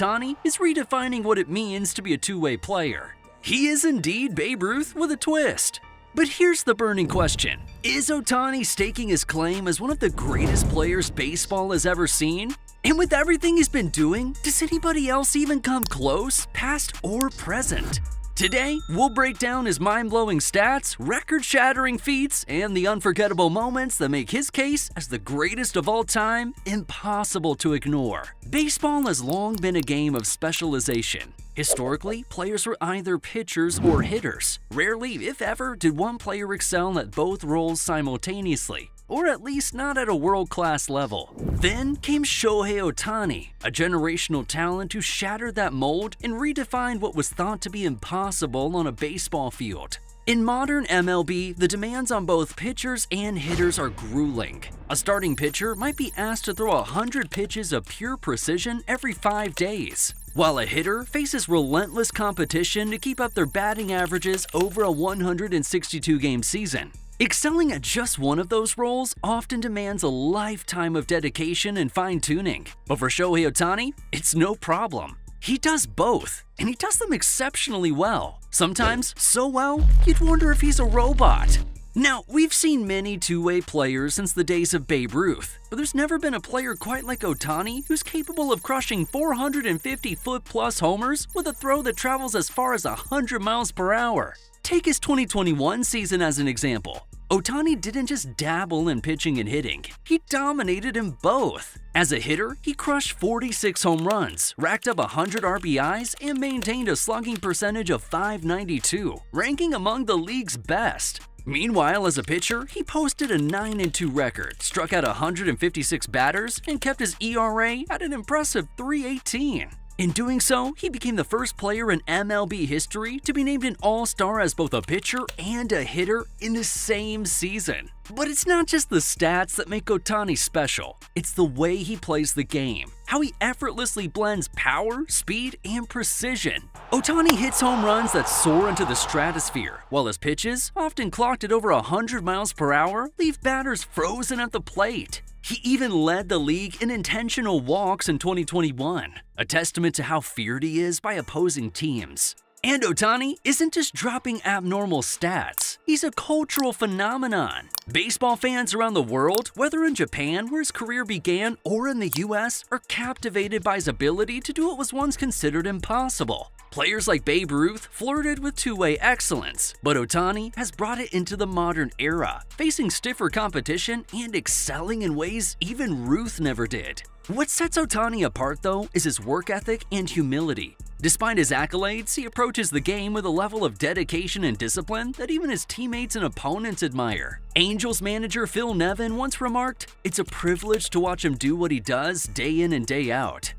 Ohtani is redefining what it means to be a two-way player. He is indeed Babe Ruth with a twist. But here's the burning question. Is Ohtani staking his claim as one of the greatest players baseball has ever seen? And with everything he's been doing, does anybody else even come close, past or present? Today, we'll break down his mind-blowing stats, record-shattering feats, and the unforgettable moments that make his case as the greatest of all time impossible to ignore. Baseball has long been a game of specialization. Historically, players were either pitchers or hitters. Rarely, if ever, did one player excel at both roles simultaneously, or at least not at a world-class level. Then came Shohei Ohtani, a generational talent who shattered that mold and redefined what was thought to be impossible on a baseball field. In modern MLB, the demands on both pitchers and hitters are grueling. A starting pitcher might be asked to throw 100 pitches of pure precision every 5 days, while a hitter faces relentless competition to keep up their batting averages over a 162-game season. Excelling at just one of those roles often demands a lifetime of dedication and fine-tuning. But for Shohei Ohtani, it's no problem. He does both, and he does them exceptionally well. Sometimes so well, you'd wonder if he's a robot. Now, we've seen many two-way players since the days of Babe Ruth, but there's never been a player quite like Ohtani who's capable of crushing 450-foot-plus homers with a throw that travels as far as 100 miles per hour. Take his 2021 season as an example. Ohtani didn't just dabble in pitching and hitting, he dominated in both. As a hitter, he crushed 46 home runs, racked up 100 RBIs, and maintained a slugging percentage of .592, ranking among the league's best. Meanwhile, as a pitcher, he posted a 9-2 record, struck out 156 batters, and kept his ERA at an impressive .318. In doing so, he became the first player in MLB history to be named an All-Star as both a pitcher and a hitter in the same season. But it's not just the stats that make Ohtani special, it's the way he plays the game, how he effortlessly blends power, speed, and precision. Ohtani hits home runs that soar into the stratosphere, while his pitches, often clocked at over 100 miles per hour, leave batters frozen at the plate. He even led the league in intentional walks in 2021, a testament to how feared he is by opposing teams. And Ohtani isn't just dropping abnormal stats, he's a cultural phenomenon. Baseball fans around the world, whether in Japan where his career began or in the US, are captivated by his ability to do what was once considered impossible. Players like Babe Ruth flirted with two-way excellence, but Ohtani has brought it into the modern era, facing stiffer competition and excelling in ways even Ruth never did. What sets Ohtani apart, though, is his work ethic and humility. Despite his accolades, he approaches the game with a level of dedication and discipline that even his teammates and opponents admire. Angels manager Phil Nevin once remarked, "It's a privilege to watch him do what he does day in and day out."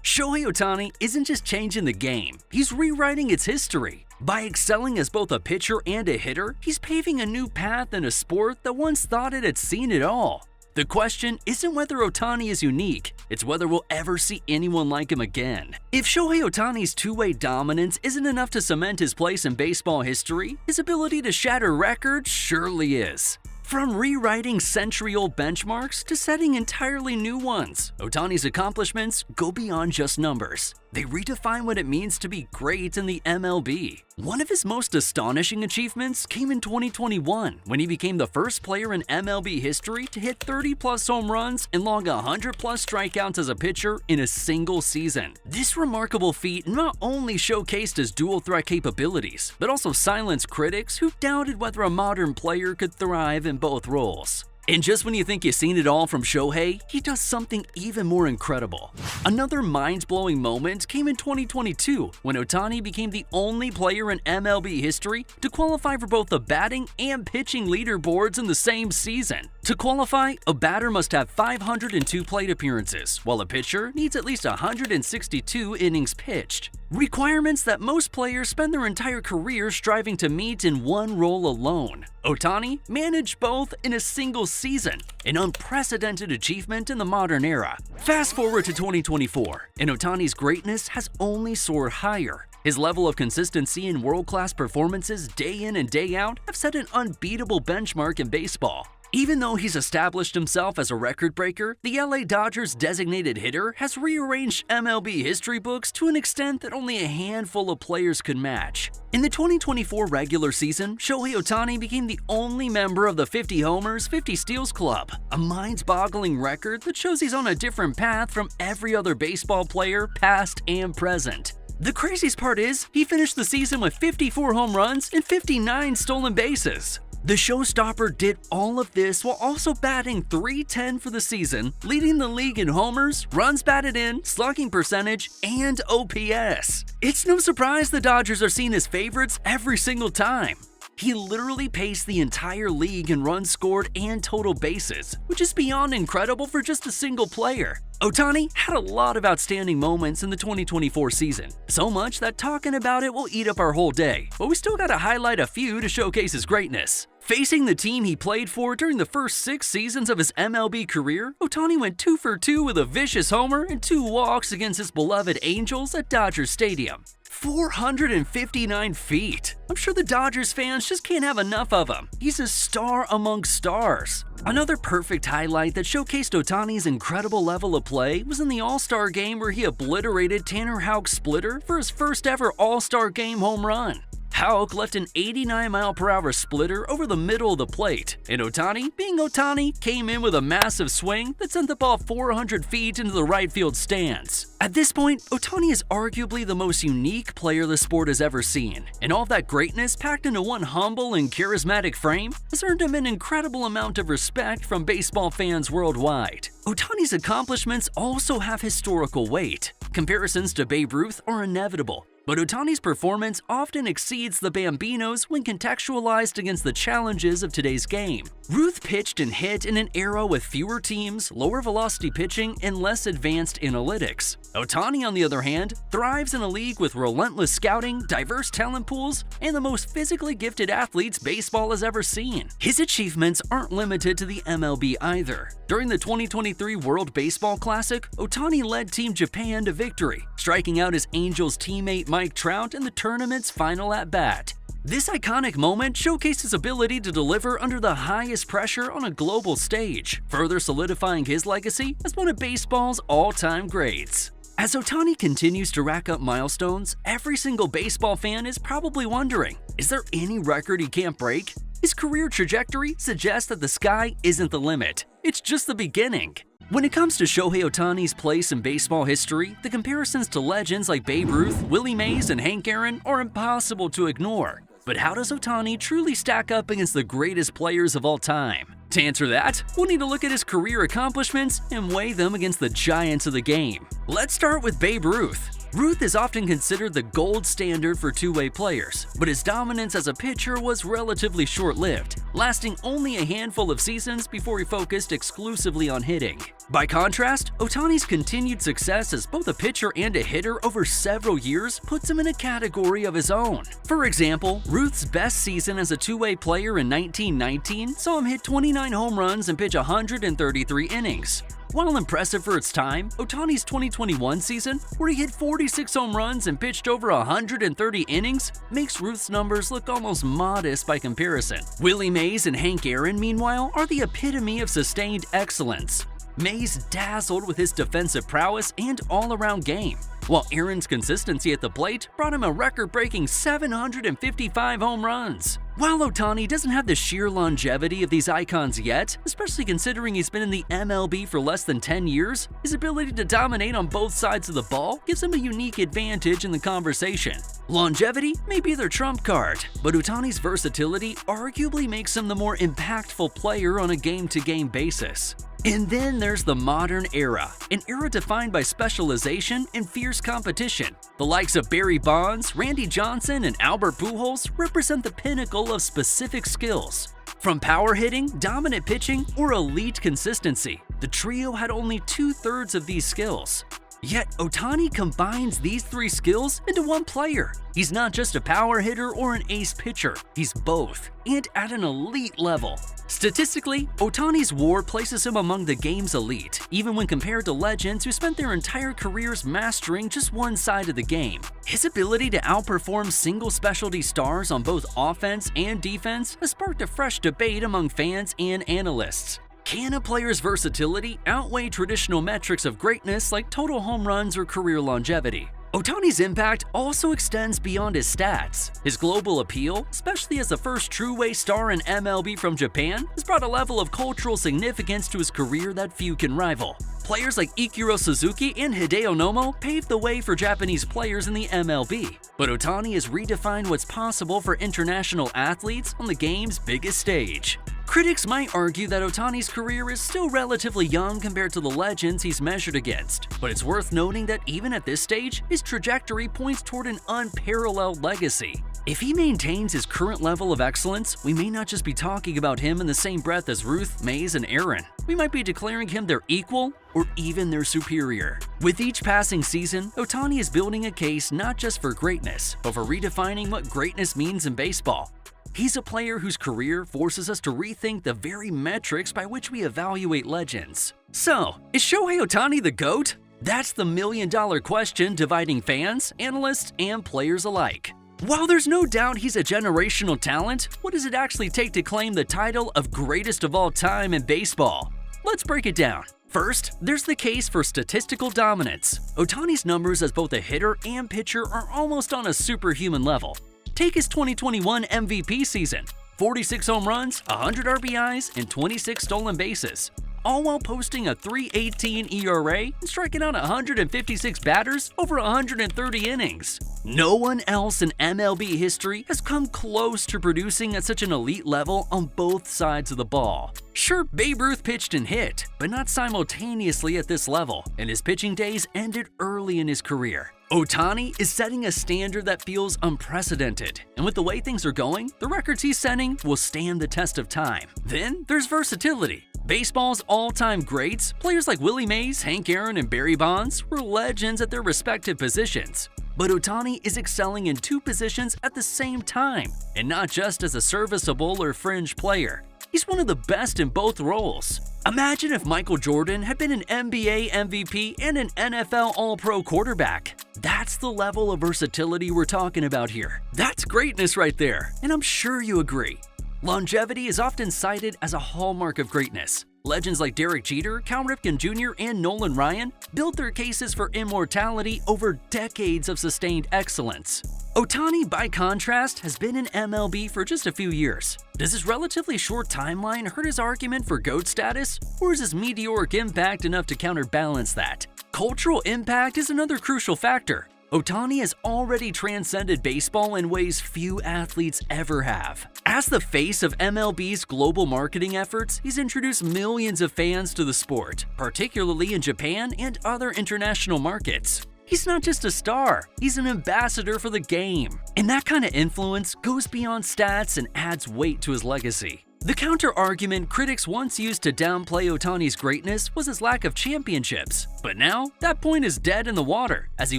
Shohei Ohtani isn't just changing the game, he's rewriting its history. By excelling as both a pitcher and a hitter, he's paving a new path in a sport that once thought it had seen it all. The question isn't whether Ohtani is unique, it's whether we'll ever see anyone like him again. If Shohei Ohtani's two-way dominance isn't enough to cement his place in baseball history, his ability to shatter records surely is. From rewriting century-old benchmarks to setting entirely new ones, Ohtani's accomplishments go beyond just numbers. They redefine what it means to be great in the MLB. One of his most astonishing achievements came in 2021 when he became the first player in MLB history to hit 30-plus home runs and log 100-plus strikeouts as a pitcher in a single season. This remarkable feat not only showcased his dual-threat capabilities, but also silenced critics who doubted whether a modern player could thrive in both roles. And just when you think you've seen it all from Shohei, he does something even more incredible. Another mind-blowing moment came in 2022 when Ohtani became the only player in MLB history to qualify for both the batting and pitching leaderboards in the same season. To qualify, a batter must have 502 plate appearances, while a pitcher needs at least 162 innings pitched. Requirements that most players spend their entire career striving to meet in one role alone. Ohtani managed both in a single season, an unprecedented achievement in the modern era. Fast forward to 2024, and Ohtani's greatness has only soared higher. His level of consistency and world-class performances day in and day out have set an unbeatable benchmark in baseball. Even though he's established himself as a record breaker, the LA Dodgers designated hitter has rearranged MLB history books to an extent that only a handful of players could match. In the 2024 regular season, Shohei Ohtani became the only member of the 50 homers, 50 steals club, a mind-boggling record that shows he's on a different path from every other baseball player, past and present. The craziest part is, he finished the season with 54 home runs and 59 stolen bases. The showstopper did all of this while also batting .310 for the season, leading the league in homers, runs batted in, slugging percentage, and OPS. It's no surprise the Dodgers are seen as favorites every single time. He literally paced the entire league in runs scored and total bases, which is beyond incredible for just a single player. Ohtani had a lot of outstanding moments in the 2024 season, so much that talking about it will eat up our whole day, but we still gotta highlight a few to showcase his greatness. Facing the team he played for during the first 6 seasons of his MLB career, Ohtani went 2 for 2 with a vicious homer and 2 walks against his beloved Angels at Dodger Stadium. 459 feet. I'm sure the Dodgers fans just can't have enough of him. He's a star among stars. Another perfect highlight that showcased Ohtani's incredible level of play was in the All-Star game where he obliterated Tanner Houck's splitter for his first ever All-Star game home run. Houck left an 89-mile-per-hour splitter over the middle of the plate, and Ohtani, being Ohtani, came in with a massive swing that sent the ball 400 feet into the right field stands. At this point, Ohtani is arguably the most unique player the sport has ever seen, and all of that greatness packed into one humble and charismatic frame has earned him an incredible amount of respect from baseball fans worldwide. Ohtani's accomplishments also have historical weight. Comparisons to Babe Ruth are inevitable, but Ohtani's performance often exceeds the Bambino's when contextualized against the challenges of today's game. Ruth pitched and hit in an era with fewer teams, lower velocity pitching, and less advanced analytics. Ohtani, on the other hand, thrives in a league with relentless scouting, diverse talent pools, and the most physically gifted athletes baseball has ever seen. His achievements aren't limited to the MLB either. During the 2023 World Baseball Classic, Ohtani led Team Japan to victory, striking out his Angels teammate Mike Trout in the tournament's final at-bat. This iconic moment showcased his ability to deliver under the highest pressure on a global stage, further solidifying his legacy as one of baseball's all-time greats. As Ohtani continues to rack up milestones, every single baseball fan is probably wondering, is there any record he can't break? His career trajectory suggests that the sky isn't the limit, it's just the beginning. When it comes to Shohei Ohtani's place in baseball history, the comparisons to legends like Babe Ruth, Willie Mays, and Hank Aaron are impossible to ignore. But how does Ohtani truly stack up against the greatest players of all time? To answer that, we'll need to look at his career accomplishments and weigh them against the giants of the game. Let's start with Babe Ruth. Ruth is often considered the gold standard for two-way players, but his dominance as a pitcher was relatively short-lived, lasting only a handful of seasons before he focused exclusively on hitting. By contrast, Ohtani's continued success as both a pitcher and a hitter over several years puts him in a category of his own. For example, Ruth's best season as a two-way player in 1919 saw him hit 29 home runs and pitch 133 innings. While impressive for its time, Ohtani's 2021 season, where he hit 46 home runs and pitched over 130 innings, makes Ruth's numbers look almost modest by comparison. Willie Mays and Hank Aaron, meanwhile, are the epitome of sustained excellence. Mays dazzled with his defensive prowess and all-around game, while Aaron's consistency at the plate brought him a record-breaking 755 home runs. While Ohtani doesn't have the sheer longevity of these icons yet, especially considering he's been in the MLB for less than 10 years, his ability to dominate on both sides of the ball gives him a unique advantage in the conversation. Longevity may be their trump card, but Ohtani's versatility arguably makes him the more impactful player on a game-to-game basis. And then there's the modern era, an era defined by specialization and fierce competition. The likes of Barry Bonds, Randy Johnson, and Albert Pujols represent the pinnacle of specific skills. From power hitting, dominant pitching, or elite consistency, the trio had only 2/3 of these skills. Yet Ohtani combines these three skills into one player. He's not just a power hitter or an ace pitcher, he's both, and at an elite level. Statistically, Ohtani's WAR places him among the game's elite, even when compared to legends who spent their entire careers mastering just one side of the game. His ability to outperform single specialty stars on both offense and defense has sparked a fresh debate among fans and analysts. Can a player's versatility outweigh traditional metrics of greatness like total home runs or career longevity? Ohtani's impact also extends beyond his stats. His global appeal, especially as the first true-way star in MLB from Japan, has brought a level of cultural significance to his career that few can rival. Players like Ichiro Suzuki and Hideo Nomo paved the way for Japanese players in the MLB, but Ohtani has redefined what's possible for international athletes on the game's biggest stage. Critics might argue that Ohtani's career is still relatively young compared to the legends he's measured against, but it's worth noting that even at this stage, his trajectory points toward an unparalleled legacy. If he maintains his current level of excellence, we may not just be talking about him in the same breath as Ruth, Mays, and Aaron. We might be declaring him their equal or even their superior. With each passing season, Ohtani is building a case not just for greatness, but for redefining what greatness means in baseball. He's a player whose career forces us to rethink the very metrics by which we evaluate legends. So, is Shohei Ohtani the GOAT? That's the million-dollar question dividing fans, analysts, and players alike. While there's no doubt he's a generational talent, what does it actually take to claim the title of greatest of all time in baseball? Let's break it down. First, there's the case for statistical dominance. Ohtani's numbers as both a hitter and pitcher are almost on a superhuman level. Take his 2021 MVP season: 46 home runs, 100 RBIs, and 26 stolen bases, all while posting a .318 ERA and striking out 156 batters over 130 innings. No one else in MLB history has come close to producing at such an elite level on both sides of the ball. Sure, Babe Ruth pitched and hit, but not simultaneously at this level, and his pitching days ended early in his career. Ohtani is setting a standard that feels unprecedented, and with the way things are going, the records he's setting will stand the test of time. Then there's versatility. Baseball's all-time greats, players like Willie Mays, Hank Aaron, and Barry Bonds, were legends at their respective positions. But Ohtani is excelling in two positions at the same time, and not just as a serviceable or fringe player. He's one of the best in both roles. Imagine if Michael Jordan had been an NBA MVP and an NFL All-Pro quarterback. That's the level of versatility we're talking about here. That's greatness right there, and I'm sure you agree. Longevity is often cited as a hallmark of greatness. Legends like Derek Jeter, Cal Ripken Jr., and Nolan Ryan built their cases for immortality over decades of sustained excellence. Ohtani, by contrast, has been in MLB for just a few years. Does his relatively short timeline hurt his argument for GOAT status, or is his meteoric impact enough to counterbalance that? Cultural impact is another crucial factor. Ohtani has already transcended baseball in ways few athletes ever have. As the face of MLB's global marketing efforts, he's introduced millions of fans to the sport, particularly in Japan and other international markets. He's not just a star, he's an ambassador for the game. And that kind of influence goes beyond stats and adds weight to his legacy. The counter-argument critics once used to downplay Ohtani's greatness was his lack of championships. But now, that point is dead in the water, as he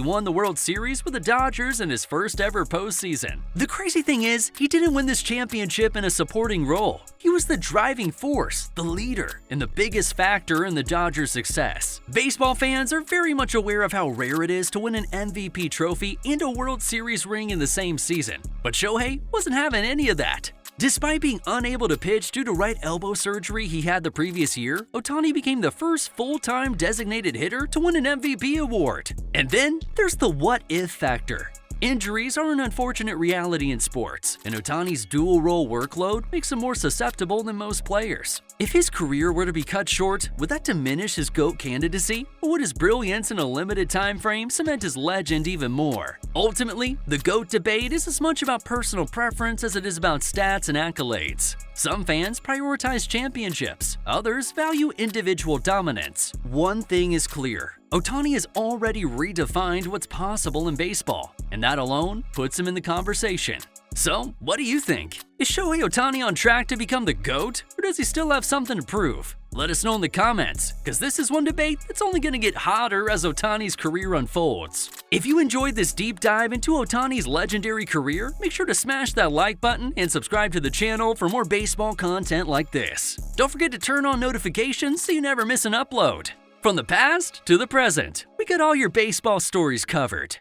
won the World Series with the Dodgers in his first ever postseason. The crazy thing is, he didn't win this championship in a supporting role. He was the driving force, the leader, and the biggest factor in the Dodgers' success. Baseball fans are very much aware of how rare it is to win an MVP trophy and a World Series ring in the same season. But Shohei wasn't having any of that. Despite being unable to pitch due to right elbow surgery he had the previous year, Ohtani became the first full-time designated hitter to win an MVP award. And then there's the what-if factor. Injuries are an unfortunate reality in sports, and Ohtani's dual-role workload makes him more susceptible than most players. If his career were to be cut short, would that diminish his GOAT candidacy, or would his brilliance in a limited time frame cement his legend even more? Ultimately, the GOAT debate is as much about personal preference as it is about stats and accolades. Some fans prioritize championships, others value individual dominance. One thing is clear: Ohtani has already redefined what's possible in baseball, and that alone puts him in the conversation. So, what do you think? Is Shohei Ohtani on track to become the GOAT, or does he still have something to prove? Let us know in the comments, because this is one debate that's only going to get hotter as Ohtani's career unfolds. If you enjoyed this deep dive into Ohtani's legendary career, make sure to smash that like button and subscribe to the channel for more baseball content like this. Don't forget to turn on notifications so you never miss an upload. From the past to the present, we got all your baseball stories covered.